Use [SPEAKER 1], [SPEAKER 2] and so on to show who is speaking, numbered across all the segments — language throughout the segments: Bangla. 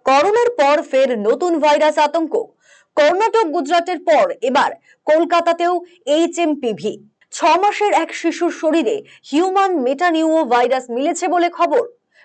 [SPEAKER 1] করোনার পর ফের নতুন ভাইরাস আতঙ্ক। কর্ণাটক গুজরাটের পর এবার কলকাতাতেও এইচএমপিভি। 6 মাসের এক শিশুর শরীরে হিউম্যান মেটানিউমো ভাইরাস মিলেছে বলে খবর।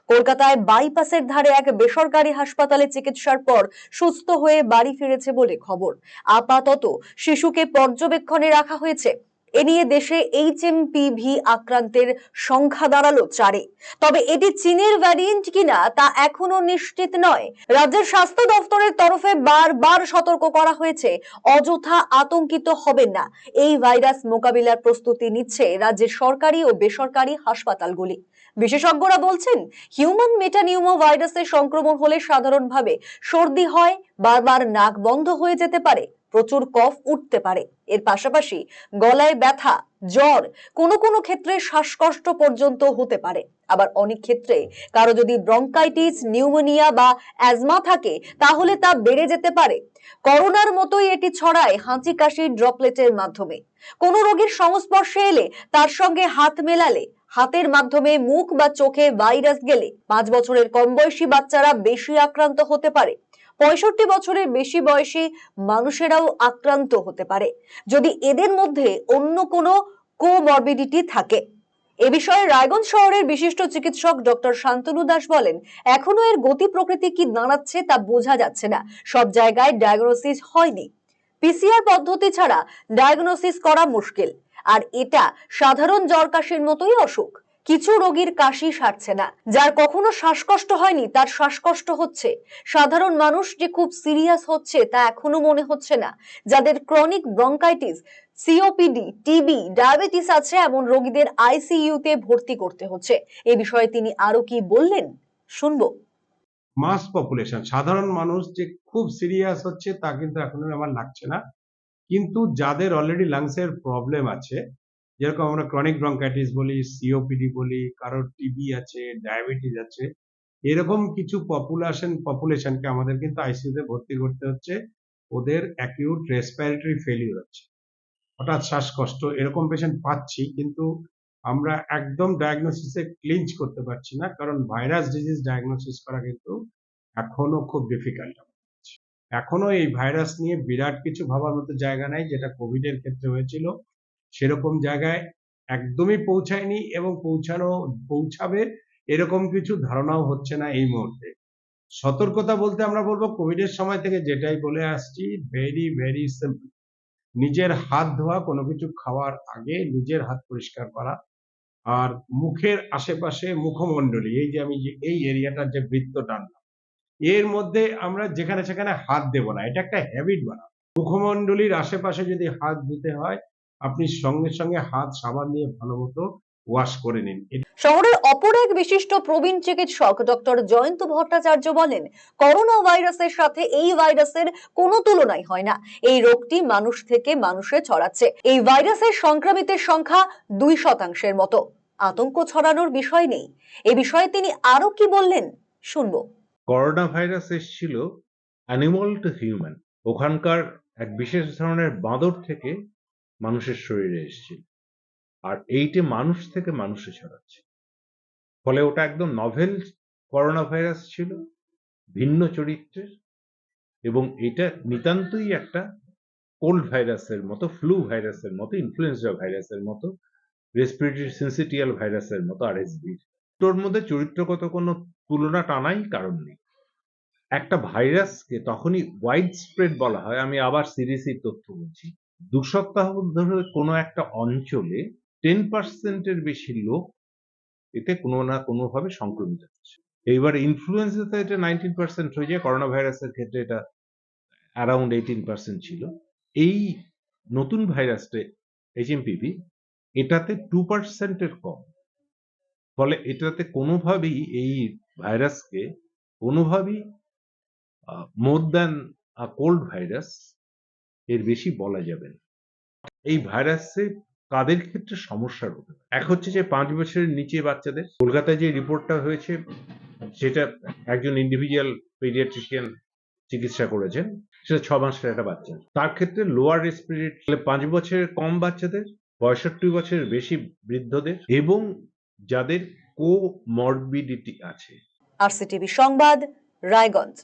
[SPEAKER 1] কলকাতায় বাইপাসের ধারে এক বেসরকারি হাসপাতালে চিকিৎসার পর সুস্থ হয়ে বাড়ি ফিরেছে বলে খবর। আপাতত শিশুকে পর্যবেক্ষণে রাখা হয়েছে। এ নিয়ে দেশে এইচএমপিভি আক্রান্তের সংখ্যা দাঁড়ালো 4-এ। তবে এটি চীনের ভ্যারিয়েন্ট কিনা তা এখনো নিশ্চিত নয়। রাজ্যের স্বাস্থ্য দফতরের তরফে বারবার সতর্ক করা হয়েছে, অযথা আতঙ্কিত হবেন না। এই ভাইরাস মোকাবিলার প্রস্তুতি নিচ্ছে রাজ্যের সরকারি ও বেসরকারি হাসপাতালগুলি। বিশেষজ্ঞরা বলছেন, হিউম্যান মেটানিউমো ভাইরাসের সংক্রমণ হলে সাধারণভাবে সর্দি হয়, বারবার নাক বন্ধ হয়ে যেতে পারে, প্রচুর কফ উঠতে পারে। এর পাশাপাশি গলায় ব্যথা, জ্বর, কোনো ক্ষেত্রে শ্বাসকষ্ট পর্যন্ত হতে পারে। আবার অনেক ক্ষেত্রে কারো যদি ব্রঙ্কাইটিস, নিউমোনিয়া বা অ্যাজমা থাকে তাহলে তা বেড়ে যেতে পারে। করোনার মতোই এটি ছড়ায় হাঁচি কাশির ড্রপলেটের মাধ্যমে। কোনো রোগীর সংস্পর্শে এলে তার সঙ্গে হাত মেলালে, হাতের মাধ্যমে মুখ বা চোখে ভাইরাস গেলে 5 বছরের কম বয়সী বাচ্চারা বেশি আক্রান্ত হতে পারে। 65 বছরের বেশি বয়সী মানুষেরাও আক্রান্ত হতে পারে যদি এদের মধ্যে অন্য কোনো কোমরবিডিটি থাকে। এ বিষয়ে রায়গঞ্জ শহরের বিশিষ্ট চিকিৎসক ডক্টর শান্তনু দাস বলেন, এখনো এর গতি প্রকৃতি কি দাঁড়াচ্ছে তা বোঝা যাচ্ছে না। সব জায়গায় ডায়াগনোসিস হয়নি। পিসিআর পদ্ধতি ছাড়া ডায়াগনোসিস করা মুশকিল। আর এটা সাধারণ জ্বর কাশির মতোই অসুখ। কিছু রোগীর কাশি সারছে না, যার কখনো শ্বাসকষ্ট হয়নি তার শ্বাসকষ্ট হচ্ছে। সাধারণ মানুষ যে খুব সিরিয়াস হচ্ছে তা এখনো মনে হচ্ছে না। যাদের chronic bronchitis, COPD, TB, diabetes আছে এমন রোগীদের আইসিইউতে ভর্তি করতে হচ্ছে। এ বিষয়ে তিনি আরো কি বললেন, শুনবো।
[SPEAKER 2] মাস পপুলেশন, সাধারণ মানুষ যে খুব সিরিয়াস হচ্ছে তা কিন্তু এখনো আমার লাগছে না। কিন্তু যাদের অলরেডি লাংসের প্রবলেম আছে, যেরকম আমরা ক্রনিক ব্রঙ্কাইটিস বলি, সিওপিডি বলি, কারোর টিবি আছে, ডায়াবেটিস আছে, এরকম কিছু পপুলেশনকে আমাদের কিন্তু আইসিইউতে ভর্তি করতে হচ্ছে। ওদের অ্যাকিউট রেসপিরেটরি ফেলিউর হচ্ছে, হঠাৎ শ্বাসকষ্ট, এরকম পেশেন্ট পাচ্ছি, কিন্তু আমরা একদম ডায়াগনোসিসে ক্লিঞ্চ করতে পারছি না, কারণ ভাইরাস ডিজিজ ডায়াগনোসিস করা কিন্তু এখনো খুব ডিফিকাল্ট। এখনো এই ভাইরাস নিয়ে বিরাট কিছু ভাবার মতো জায়গা নাই, যেটা কোভিড এর ক্ষেত্রে হয়েছিল সেরকম জায়গায় একদমই পৌঁছায়নি, এবং পৌঁছাবে এরকম কিছু ধারণাও হচ্ছে না এই মুহূর্তে। সতর্কতা বলতে আমরা বলবো, কোভিড এর সময় থেকে যেটাই বলে আসছি, ভেরি ভেরি সিম্পল। নিজের হাত ধোয়া, কোনো কিছু খাওয়ার আগে নিজের হাত পরিষ্কার করা, আর মুখের আশেপাশে মুখমণ্ডলী, এই যে আমি যে এই এরিয়াটার যে বৃত্ত টানলাম, এর মধ্যে আমরা যেখানে সেখানে হাত দেব না, এটা একটা হ্যাবিট বানাবো। মুখমণ্ডলীর আশেপাশে যদি হাত ধুতে হয়, আপনি সঙ্গে সঙ্গে হাত সাবান দিয়ে ভালো মতো ওয়াশ করে নিন।
[SPEAKER 1] শহরের অপর এক বিশিষ্ট প্রবীণ চিকিৎসক ডক্টর জয়ন্ত ভট্টাচার্য বলেন, করোনা ভাইরাসের সাথে এই ভাইরাসের কোনো তুলনাই হয় না। এই রোগটি মানুষ থেকে মানুষে ছড়াচ্ছে। এই ভাইরাসের সংক্রমিতের সংখ্যা 2% মতো। আতঙ্ক ছড়ানোর বিষয় নেই। এ বিষয়ে তিনি আরো কি বললেন, শুনবো।
[SPEAKER 3] করোনা ভাইরাস এসেছিল অ্যানিমাল টু হিউম্যান, ওখানকার এক বিশেষ ধরনের বাঁদর থেকে মানুষের শরীরে এসেছিল, আর এইটা মানুষ থেকে মানুষে ছড়াচ্ছে। ফলে ওটা একদম নভেল করোনা ভাইরাস ছিল, ভিন্ন চরিত্রের, এবং এটা নিতান্তই একটা কোল্ড ভাইরাসের মতো, ফ্লু ভাইরাসের মতো, ইনফ্লুয়েঞ্জা ভাইরাসের মতো, রেসপিরেটরি সিনসিটিয়াল ভাইরাসের মতো আরএসভি। তোর মধ্যে চরিত্রগত কোনো তুলনা টানাই কারণ নেই। একটা ভাইরাসকে তখনই ওয়াইড স্প্রেড বলা হয়। আমি আবার সিডিসির তথ্য বলছি, 2 সপ্তাহ ধরে কোনো একটা অঞ্চলে 10% বেশি লোক এতে কোনো না কোনো ভাবে সংক্রমিত হচ্ছে। এইবার ইনফ্লুয়েঞ্জাতে এটা 19% হয়ে যায়, করোনা ভাইরাসের ক্ষেত্রে এটা অ্যারাউন্ড 18% ছিল। এই নতুন ভাইরাসটা এইচএমপিভি, এটাতে 2% এর কম। ফলে এটাতে কোনোভাবেই এই ভাইরাসকে কোনোভাবেই মোর দ্যান কোল্ড ভাইরাস এর বেশি বলা যাবে না। এই ভাইরাসে কাদের ক্ষেত্রে সমস্যা হতে পারে, এক হচ্ছে যে 5 বছরের নিচে বাচ্চাদের। কলকাতায় যে রিপোর্টটা হয়েছে সেটা একজন ইন্ডিভিজুয়াল পেডিয়াট্রিশিয়ান চিকিৎসা করেছেন, সেটা 6 মাসের একটা বাচ্চা। তার ক্ষেত্রে লোয়ার রেসপিরেটরি, 5 বছরের কম বাচ্চাদের, 65 বছরের বেশি বৃদ্ধদের, এবং যাদের কোমরবিডিটি আছে।
[SPEAKER 1] আরসিটিভি সংবাদ, রায়গঞ্জ।